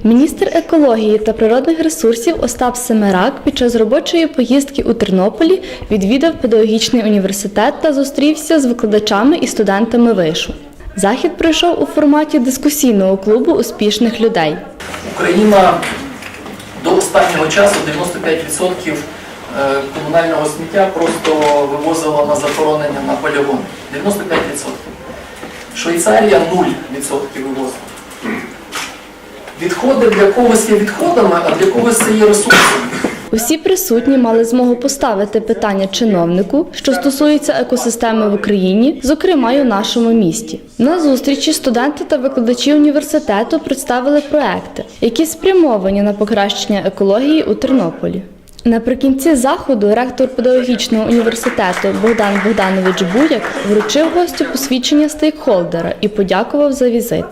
Міністр екології та природних ресурсів Остап Семерак під час робочої поїздки у Тернополі відвідав педагогічний університет та зустрівся з викладачами і студентами вишу. Захід пройшов у форматі дискусійного клубу успішних людей. Україна до останнього часу 95% комунального сміття просто вивозила на захоронення на полігон. 95%. Швейцарія 0% вивозила. Відходи для когось є відходами, а для когось це є ресурсами. Усі присутні мали змогу поставити питання чиновнику, що стосується екосистеми в Україні, зокрема й у нашому місті. На зустрічі студенти та викладачі університету представили проекти, які спрямовані на покращення екології у Тернополі. Наприкінці заходу ректор педагогічного університету Богдан Богданович Буяк вручив гостю посвідчення стейкхолдера і подякував за візит.